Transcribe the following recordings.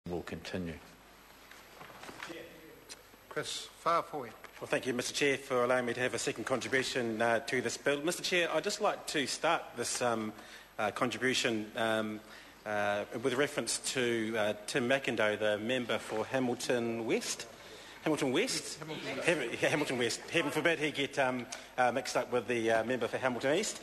will continue. Chris Farfoy. Well, thank you, Mr Chair, for allowing me to have a second contribution to this bill. Mr Chair, I'd just like to start this contribution with reference to Tim McIndoe, the member for Hamilton West. Hamilton West? Hamilton West. Heaven forbid he get mixed up with the member for Hamilton East.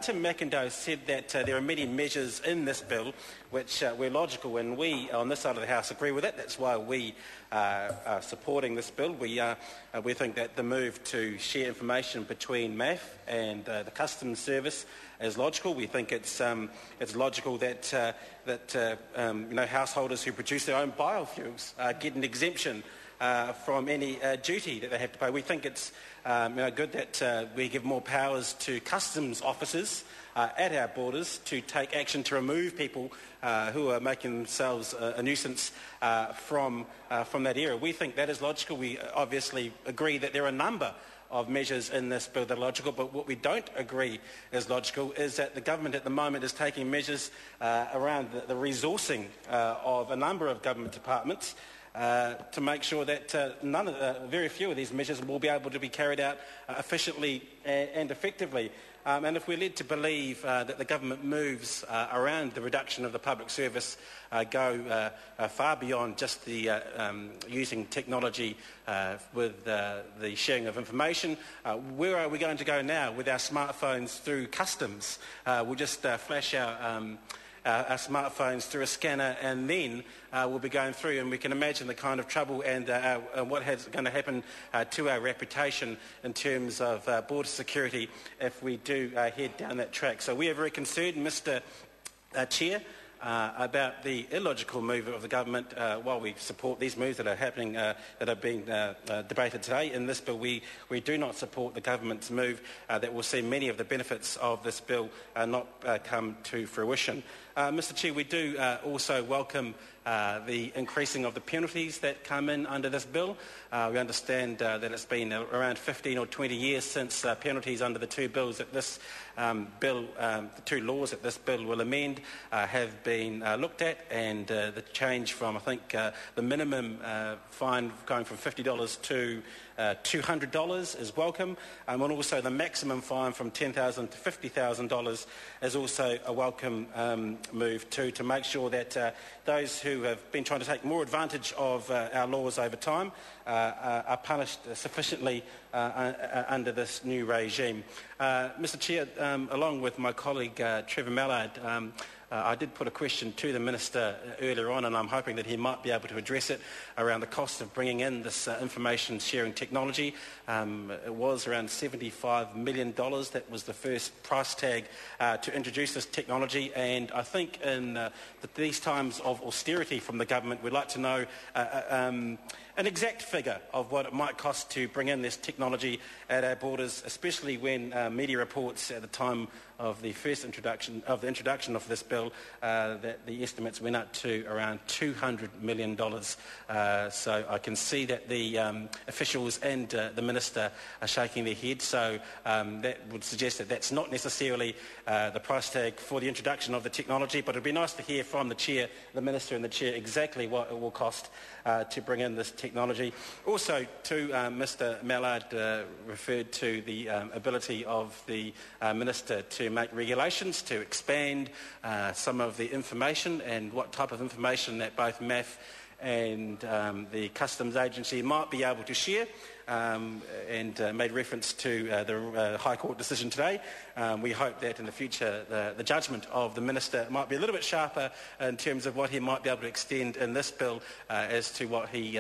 Tim McIndoe said that there are many measures in this bill which were logical, and we on this side of the House agree with it. That's why we are supporting this bill. We think that the move to share information between MAF and the Customs Service is logical. We think it's logical that householders who produce their own biofuels get an exemption from any duty that they have to pay. We think it's good that we give more powers to customs officers at our borders to take action to remove people who are making themselves a nuisance from that area. We think that is logical. We obviously agree that there are a number of measures in this bill that are logical, but what we don't agree is logical is that the government at the moment is taking measures around the resourcing of a number of government departments to make sure that very few of these measures will be able to be carried out efficiently and effectively. And if we're led to believe that the government moves around the reduction of the public service go far beyond just the using technology with the sharing of information, where are we going to go now with our smartphones through customs? We'll just flash our smartphones through a scanner, and then we'll be going through, and we can imagine the kind of trouble and what is going to happen to our reputation in terms of border security if we do head down that track. So we are very concerned, Mr Chair, about the illogical move of the government. While we support these moves that are happening, that are being debated today in this bill, we do not support the government's move that will see many of the benefits of this bill not come to fruition. Mr Chair, we do also welcome the increasing of the penalties that come in under this bill. We understand that it's been around 15 or 20 years since penalties under the two bills that this the two laws that this bill will amend have been looked at, and the change from, I think, the minimum fine going from $50 to $200 is welcome, and also the maximum fine from $10,000 to $50,000 is also a welcome move too, to make sure that those who have been trying to take more advantage of our laws over time are punished sufficiently under this new regime. Mr Chair, along with my colleague Trevor Mallard, I did put a question to the Minister earlier on, and I'm hoping that he might be able to address it around the cost of bringing in this information sharing technology. It was around $75 million. That was the first price tag to introduce this technology, and I think in these times of austerity from the government, we'd like to know an exact figure of what it might cost to bring in this technology at our borders, especially when media reports at the time of the first introduction of this bill that the estimates went up to around $200 million. So I can see that the officials and the Minister are shaking their heads, so that would suggest that that's not necessarily the price tag for the introduction of the technology, but it would be nice to hear from the Chair, the Minister and the Chair exactly what it will cost to bring in this technology. Also, too, Mr Mallard referred to the ability of the Minister to make regulations to expand some of the information and what type of information that both MAF and the Customs Agency might be able to share, and made reference to the High Court decision today. We hope that in the future the judgment of the Minister might be a little bit sharper in terms of what he might be able to extend in this bill as to what he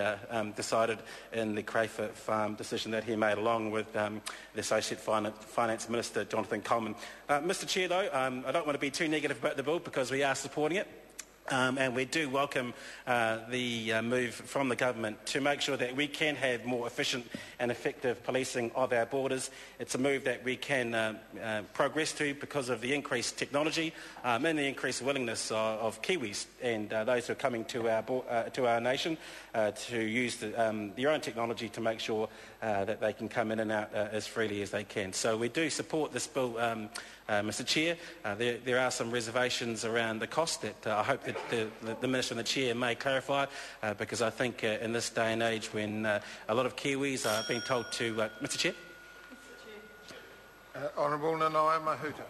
decided in the Crayford Farm decision that he made along with the Associate Finance Minister, Jonathan Coleman. Mr Chair, though, I don't want to be too negative about the bill because we are supporting it. And we do welcome the move from the government to make sure that we can have more efficient and effective policing of our borders. It's a move that we can progress to because of the increased technology and the increased willingness of Kiwis and those who are coming to our nation to use their own technology to make sure that they can come in and out as freely as they can. So we do support this bill, Mr Chair. There are some reservations around the cost that I hope that the Minister and the Chair may clarify, because I think in this day and age when a lot of Kiwis are being told to... Mr Chair? Honourable Nanaia Mahuta.